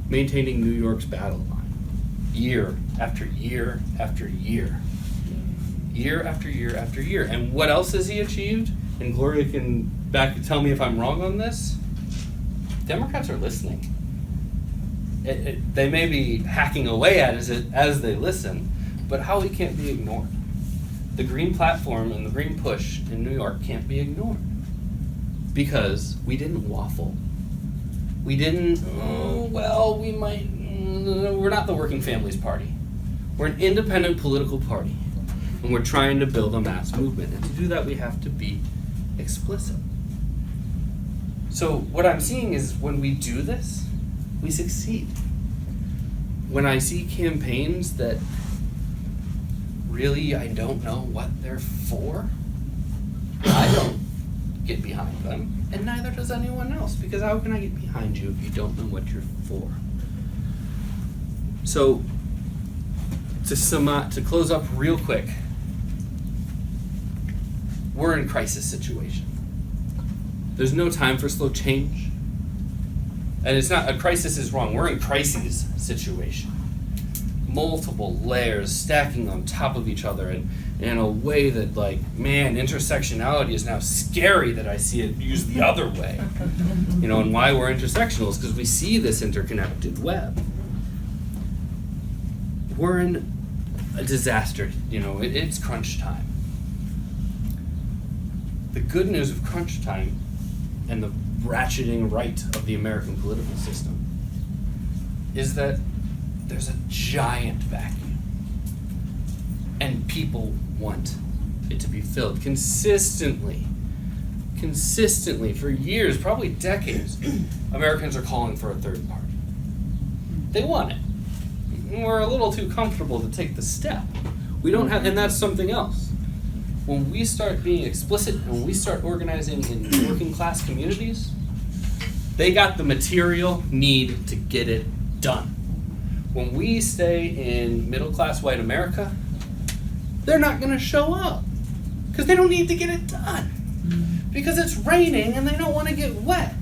Maintaining New York's battle line, year after year after year. Year after year after year. And what else has he achieved? And Gloria can tell me if I'm wrong on this. Democrats are listening. They may be hacking away at it as they listen, but Howie can't be ignored. The Green platform and the Green push in New York can't be ignored, because we didn't waffle. We didn't, we're not the Working Families Party. We're an independent political party, and we're trying to build a mass movement. And to do that, we have to be explicit. So what I'm seeing is when we do this, we succeed. When I see campaigns that really I don't know what they're for, I don't get behind them, and neither does anyone else, because how can I get behind you if you don't know what you're for? So to close up real quick, we're in crisis situation. There's no time for slow change. And it's not, a crisis is wrong, we're in crises situation. Multiple layers stacking on top of each other in a way that, intersectionality is now scary that I see it used the other way. And why we're intersectional is because we see this interconnected web. We're in a disaster, it's crunch time. The good news of crunch time and the ratcheting right of the American political system is that there's a giant vacuum, and people want it to be filled consistently for years, probably decades. Americans are calling for a third party. They want it. We're a little too comfortable to take the step. We don't have, and that's something else. When we start being explicit and when we start organizing in working class communities, they got the material need to get it done. When we stay in middle class white America, they're not going to show up because they don't need to get it done because it's raining and they don't want to get wet.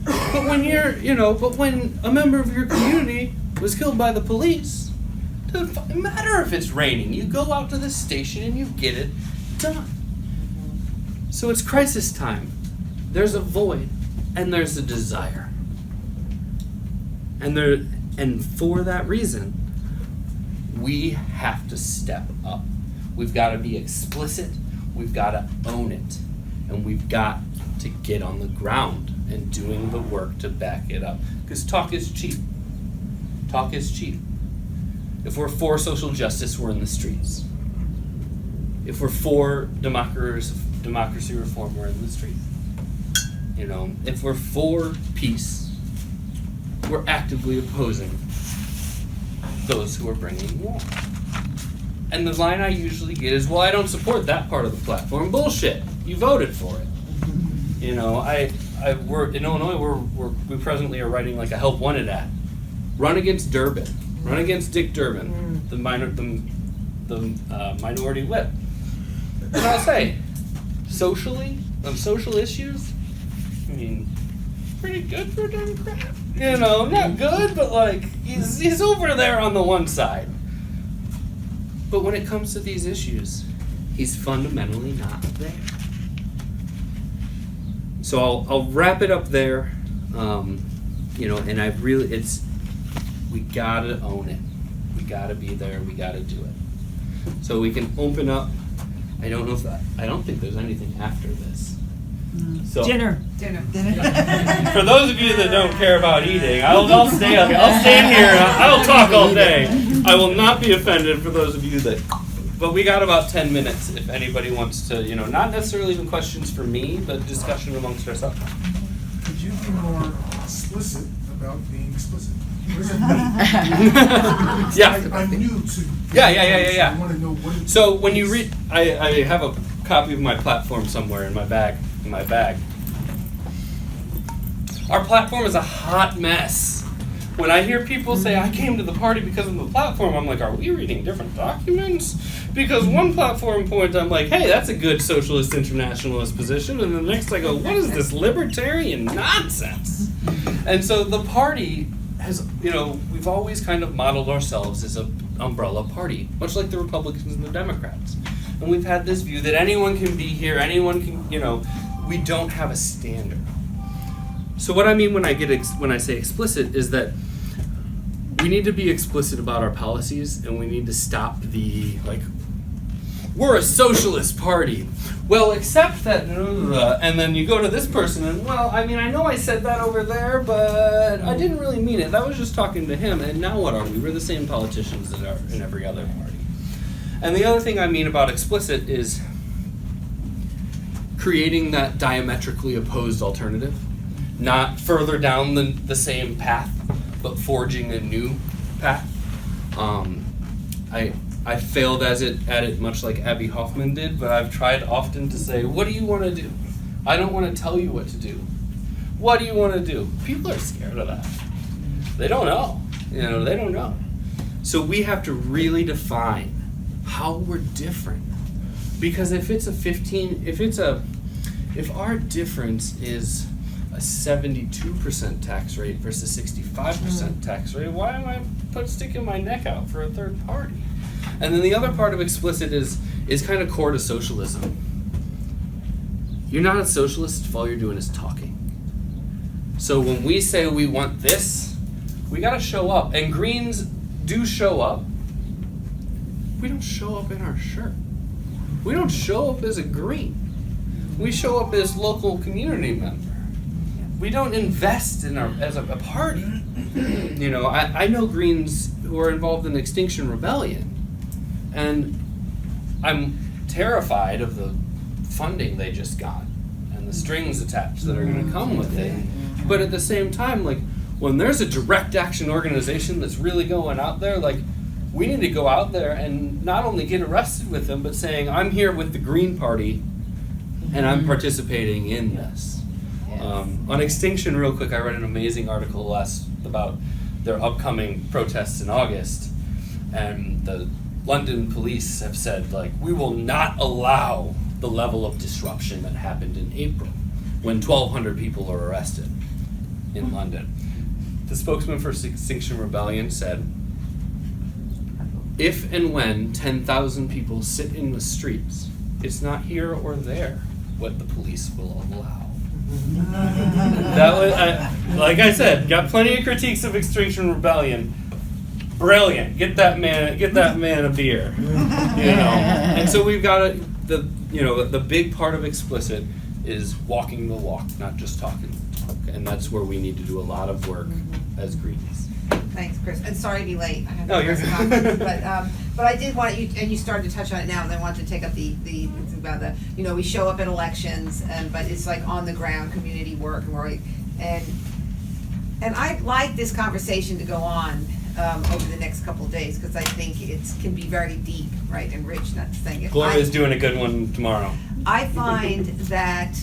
But when a member of your community was killed by the police, it doesn't matter if it's raining. You go out to the station and you get it done. So it's crisis time. There's a void and there's a desire. And for that reason, we have to step up. We've got to be explicit. We've got to own it. And we've got to get on the ground and doing the work to back it up. Because talk is cheap. Talk is cheap. If we're for social justice, we're in the streets. If we're for democracy reform, we're in the street. You know, if we're for peace, we're actively opposing those who are bringing war. And the line I usually get is, well, I don't support that part of the platform. Bullshit. You voted for it. You know, we're in Illinois. We presently are writing like a help wanted ad. Run against Durbin. Run against Dick Durbin, the minority whip. And I'll say, socially, on social issues, I mean, pretty good for a Democrat. You know, not good, but like he's over there on the one side. But when it comes to these issues, he's fundamentally not there. So I'll wrap it up there. You know, and we gotta own it. We gotta be there. We gotta do it. So we can open up. I don't think there's anything after this. So Dinner. for those of you that don't care about eating, I'll stay up. I'll stand here and I'll talk all day. I will not be offended for those of you that. But we got about 10 minutes if anybody wants to, you know, not necessarily even questions for me, but discussion amongst ourselves. Could you be more explicit about being explicit? Yeah. I'm new to. Yeah. I want to know what. So when you read, I have a copy of my platform somewhere in my bag. Our platform is a hot mess. When I hear people say, I came to the party because of the platform, I'm like, are we reading different documents? Because one platform point, I'm like, hey, that's a good socialist internationalist position. And the next I go, what is this libertarian nonsense? And so the party has, you know, we've always kind of modeled ourselves as an umbrella party, much like the Republicans and the Democrats. And we've had this view that anyone can be here, anyone can, you know, we don't have a standard. So what I mean when I say explicit is that we need to be explicit about our policies, and we need to stop the, like, we're a socialist party. Well, except that, and then you go to this person and, well, I mean, I know I said that over there, but I didn't really mean it. That was just talking to him, and now what are we? We're the same politicians that are in every other party. And the other thing I mean about explicit is creating that diametrically opposed alternative. Not further down the same path, but forging a new path. I failed at it much like Abby Hoffman did, but I've tried often to say, what do you want to do? I don't want to tell you what to do. What do you want to do? People are scared of that. They don't know. You know, they don't know. So we have to really define how we're different. Because if our difference is a 72% tax rate versus 65% tax rate, why am I sticking my neck out for a third party? And then the other part of explicit is kind of core to socialism. You're not a socialist if all you're doing is talking. So when we say we want this, we gotta show up. And Greens do show up. We don't show up in our shirt. We don't show up as a Green. We show up as local community member. We don't invest in as a party. You know, I know Greens who are involved in Extinction Rebellion, and I'm terrified of the funding they just got and the strings attached that are going to come with it. But at the same time, like, when there's a direct action organization that's really going out there, like, we need to go out there and not only get arrested with them, but saying, I'm here with the Green Party and I'm participating in this. On Extinction, real quick, I read an amazing article about their upcoming protests in August, and the London police have said, like, we will not allow the level of disruption that happened in April when 1,200 people were arrested in London. The spokesman for Extinction Rebellion said, if and when 10,000 people sit in the streets, it's not here or there what the police will allow. That was, like I said, got plenty of critiques of Extinction Rebellion. Brilliant. Get that man a beer. You know. And so we've got the big part of explicit is walking the walk, not just talking the talk. And that's where we need to do a lot of work as Greens. Thanks, Chris. And sorry to be late. I have No, to you're press conference, but But I did want you, and you started to touch on it now, and I wanted to take up the about the, you know, we show up at elections, but it's like on the ground community work, right? And I'd like this conversation to go on over the next couple of days, because I think it can be very deep, right, and rich. Not saying it. Gloria's doing a good one tomorrow. I find that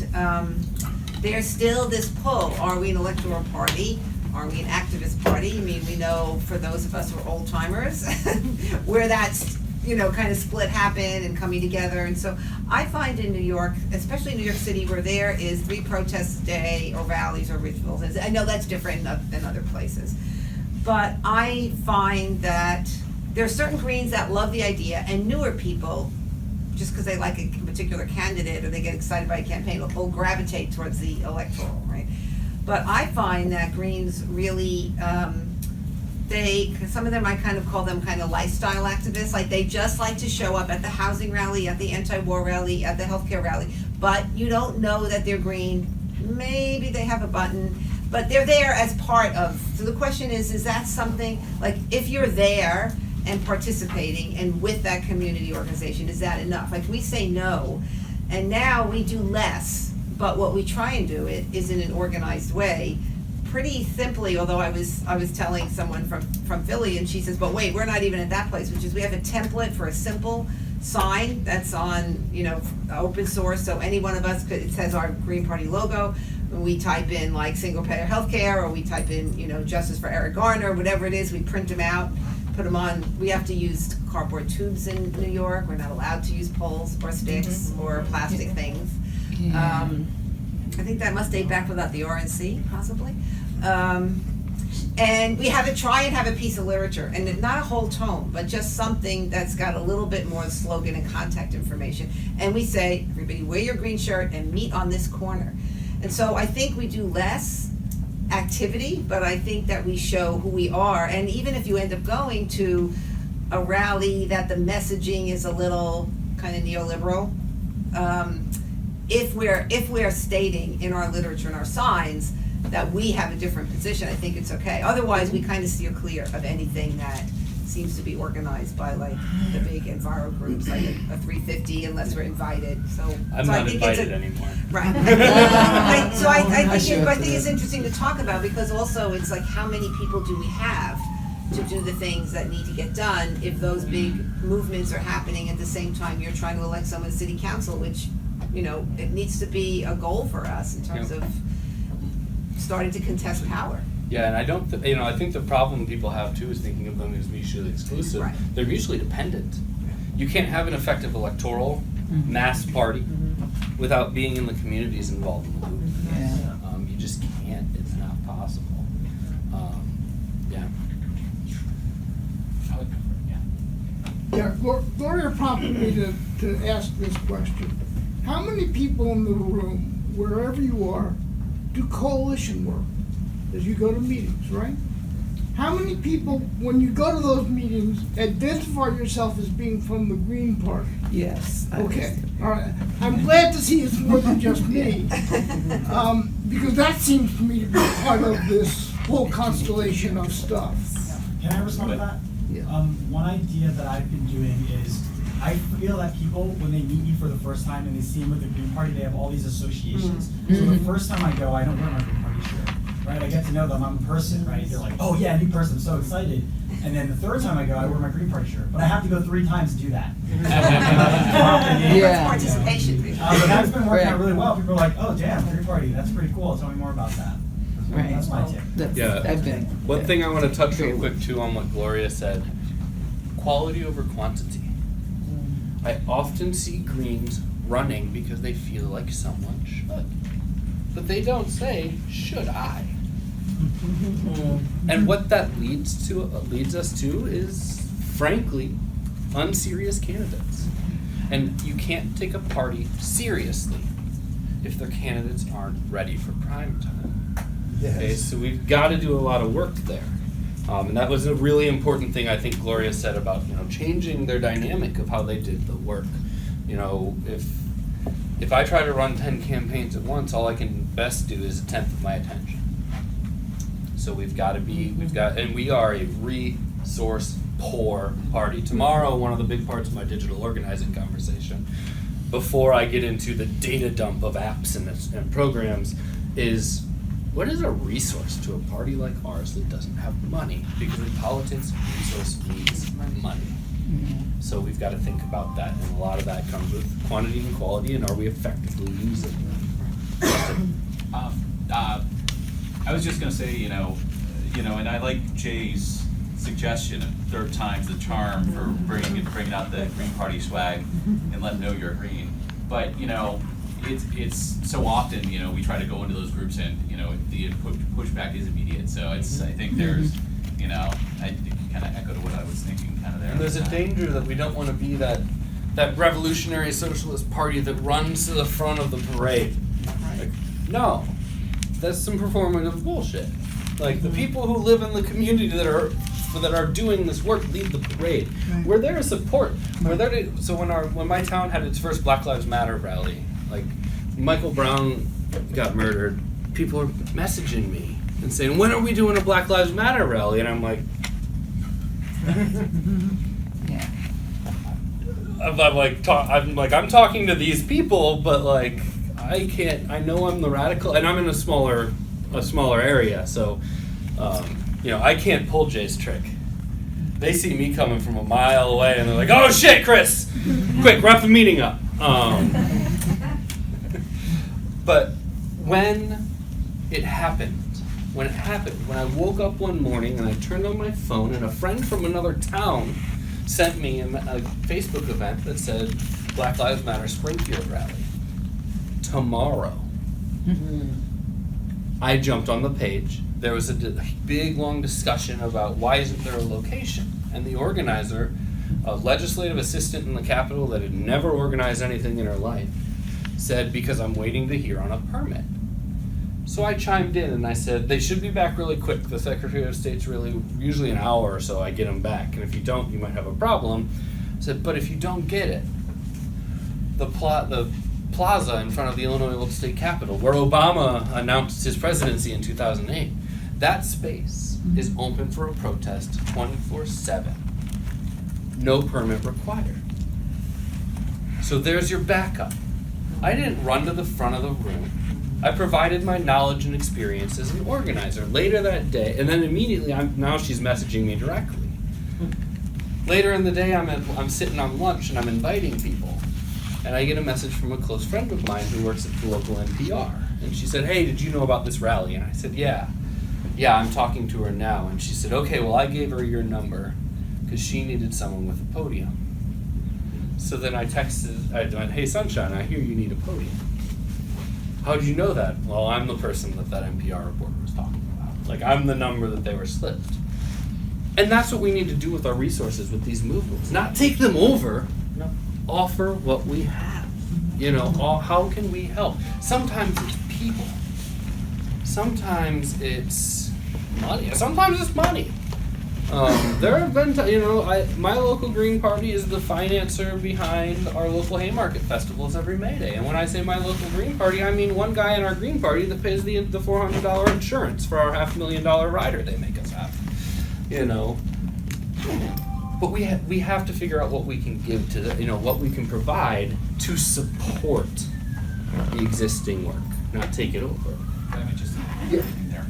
there's still this pull. Are we an electoral party? Are we an activist party? I mean, we know for those of us who are old timers where that's, you know, kind of split happened and coming together. And so I find in New York, especially New York City, where there is 3 protests a day or rallies or rituals. I know that's different than other places. But I find that there are certain Greens that love the idea, and newer people, just because they like a particular candidate or they get excited by a campaign, will gravitate towards the electoral, right? But I find that Greens really, some of them I kind of call them kind of lifestyle activists. Like, they just like to show up at the housing rally, at the anti-war rally, at the healthcare rally, but you don't know that they're Green. Maybe they have a button, but they're there as part of. So the question is that something, like, if you're there and participating and with that community organization, is that enough? Like, we say no, and now we do less, but what we try and do it is in an organized way, pretty simply. Although I was telling someone from Philly, and she says, but wait, we're not even at that place, which is we have a template for a simple sign that's on, you know, open source, so any one of us could, it says our Green Party logo, we type in like single payer healthcare, or we type in, you know, justice for Eric Garner, whatever it is, we print them out, put them on. We have to use cardboard tubes in New York. We're not allowed to use poles or sticks or plastic things. I think that must date back without the RNC, possibly. And we have try and have a piece of literature, and not a whole tome, but just something that's got a little bit more slogan and contact information. And we say, everybody wear your green shirt and meet on this corner. And so I think we do less activity, but I think that we show who we are. And even if you end up going to a rally that the messaging is a little kind of neoliberal, if we're stating in our literature and our signs that we have a different position, I think it's okay. Otherwise, we kind of steer clear of anything that seems to be organized by like the big enviro groups, like a 350, unless we're invited. I'm not invited anymore. Right. I think it's interesting to talk about, because also it's like, how many people do we have to do the things that need to get done if those big movements are happening at the same time you're trying to elect someone to city council, which, you know, it needs to be a goal for us in terms of starting to contest power. Yeah, and I think the problem people have too is thinking of them as mutually exclusive. Right. They're mutually dependent. You can't have an effective electoral mass party without being in the communities involved in the movement. You just can't. It's not possible. Yeah, Gloria prompted me to ask this question. How many people in the room, wherever you are, do coalition work as you go to meetings, right? How many people, when you go to those meetings, identify yourself as being from the Green Party? Yes. Okay, all right. I'm glad to see it's more than just me, because that seems to me to be part of this whole constellation of stuff. Can I respond to that? Yeah. One idea that I've been doing is, I feel that people, when they meet you for the first time and they see them with the Green Party, they have all these associations. So the first time I go, I don't wear my Green Party shirt, right? I get to know them, I'm a person, right? They're like, oh yeah, new person, I'm so excited. And then the third time I go, I wear my Green Party shirt, but I have to go 3 times to do that. That's participation. But that's been working out really well. People are like, oh damn, Green Party, that's pretty cool, tell me more about that. Right. That's my tip. One thing I want to touch real quick too on what Gloria said, quality over quantity. I often see Greens running because they feel like someone should, but they don't say, should I? And what that leads us to is, frankly, unserious candidates. And you can't take a party seriously if their candidates aren't ready for prime time. Yes. Okay, so we've got to do a lot of work there. And that was a really important thing I think Gloria said about, you know, changing their dynamic of how they did the work. You know, if I try to run 10 campaigns at once, all I can best do is 1/10 of my attention. So we are a resource poor party. Tomorrow, one of the big parts of my digital organizing conversation, before I get into the data dump of apps and programs, is what is a resource to a party like ours that doesn't have money? Because in politics, resource means money. So we've got to think about that, and a lot of that comes with quantity and quality, and are we effectively using them? I was just going to say, and I like Jay's suggestion of third time's the charm for bringing out the Green Party swag and let them know you're green. But it's so often we try to go into those groups and the pushback is immediate. So I think there's I kind of echoed what I was thinking kind of there. And there's a danger that we don't want to be that revolutionary socialist party that runs to the front of the parade. Like, no, that's some performative bullshit. Like the people who live in the community that are doing this work lead the parade. Right. We're there to support. We're there to. So when my town had its first Black Lives Matter rally, like Michael Brown got murdered, people were messaging me and saying, "When are we doing a Black Lives Matter rally?" And I'm like, Yeah. I'm talking to these people, but like I can't. I know I'm the radical, and I'm in a smaller area, so I can't pull Jay's trick. They see me coming from a mile away, and they're like, "Oh shit, Chris! Quick, wrap the meeting up." But when it happened, when I woke up one morning and I turned on my phone, and a friend from another town sent me a Facebook event that said Black Lives Matter Springfield rally tomorrow. I jumped on the page. There was a big, long discussion about why isn't there a location, and the organizer, a legislative assistant in the Capitol that had never organized anything in her life, said, because I'm waiting to hear on a permit. So I chimed in and I said, they should be back really quick. The Secretary of State's usually an hour or so I get them back. And if you don't, you might have a problem. I said, but if you don't get it, the plaza in front of the Illinois Old State Capitol, where Obama announced his presidency in 2008, that space is open for a protest 24/7. No permit required. So there's your backup. I didn't run to the front of the room. I provided my knowledge and experience as an organizer. Later that day, and then immediately, now she's messaging me directly. Later in the day, I'm sitting on lunch and I'm inviting people, and I get a message from a close friend of mine who works at the local NPR, and she said, "Hey, did you know about this rally?" And I said, "Yeah, I'm talking to her now." And she said, "Okay, well, I gave her your number because she needed someone with a podium." So then I went, "Hey, Sunshine, I hear you need a podium." "How did you know that?" "Well, I'm the person that NPR reporter was talking about. Like, I'm the number that they were slipped." And that's what we need to do with our resources with these movements. Not take them over, no. Offer what we have. How can we help? Sometimes it's people. Sometimes it's money. Sometimes it's money. There have been, my local Green Party is the financer behind our local Haymarket festivals every May Day. And when I say my local Green Party, I mean one guy in our Green Party that pays the $400 insurance for our $500,000 rider they make us have. But we have to figure out what we can give to what we can provide to support the existing work, not take it over. Let me just add anything there.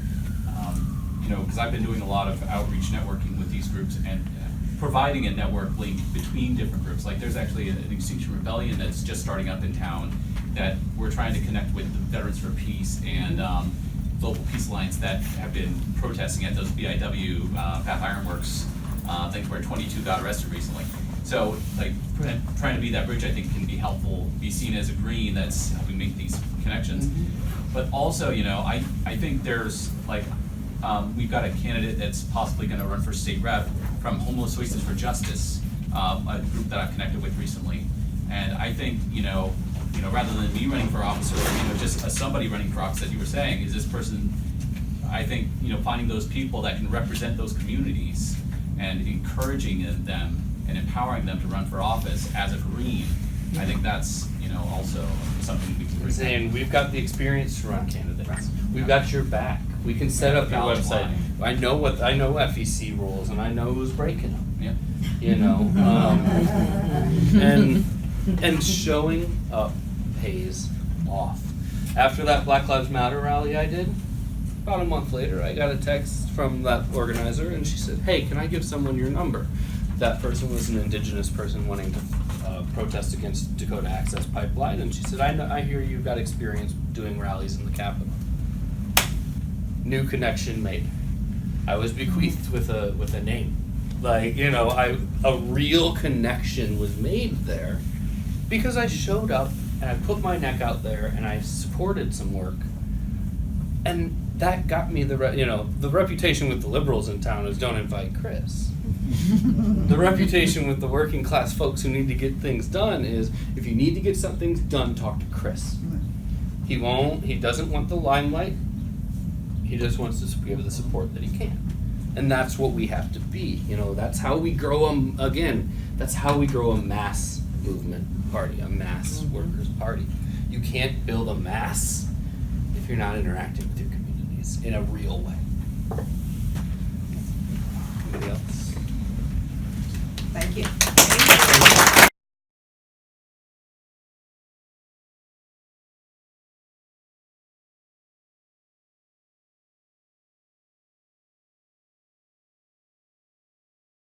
Because I've been doing a lot of outreach networking with these groups and providing a network link between different groups. Like there's actually an Extinction Rebellion that's just starting up in town that we're trying to connect with the Veterans for Peace and Global Peace Alliance that have been protesting at those BIW Path Ironworks things where 22 got arrested recently. So like trying to be that bridge I think can be helpful, be seen as a green that's helping make these connections. But also, I think there's like we've got a candidate that's possibly going to run for state rep from Homeless Voices for Justice, a group that I've connected with recently. And I think, rather than me running for office or just somebody running for office, as you were saying, is this person, I think, finding those people that can represent those communities and encouraging them and empowering them to run for office as a green. I think that's, also something we can bring. Saying we've got the experience to run candidates. We've got your back. We can set up your website. I know FEC rules and I know who's breaking them. Yeah. You know, and showing up pays off. After that Black Lives Matter rally I did, about a month later, I got a text from that organizer, and she said, "Hey, can I give someone your number?" That person was an indigenous person wanting to protest against Dakota Access Pipeline, and she said, I hear you've got experience doing rallies in the Capitol." New connection made. I was bequeathed with a name. Like, you know, a real connection was made there because I showed up and I put my neck out there and I supported some work. And that got me the reputation with the liberals in town is don't invite Chris. The reputation with the working class folks who need to get things done is if you need to get some things done, talk to Chris. He doesn't want the limelight. He just wants to give the support that he can. And that's what we have to be. You know, that's how we grow that's how we grow a mass movement party, a mass workers party. You can't build a mass if you're not interacting with your communities in a real way. Anybody else? Thank you.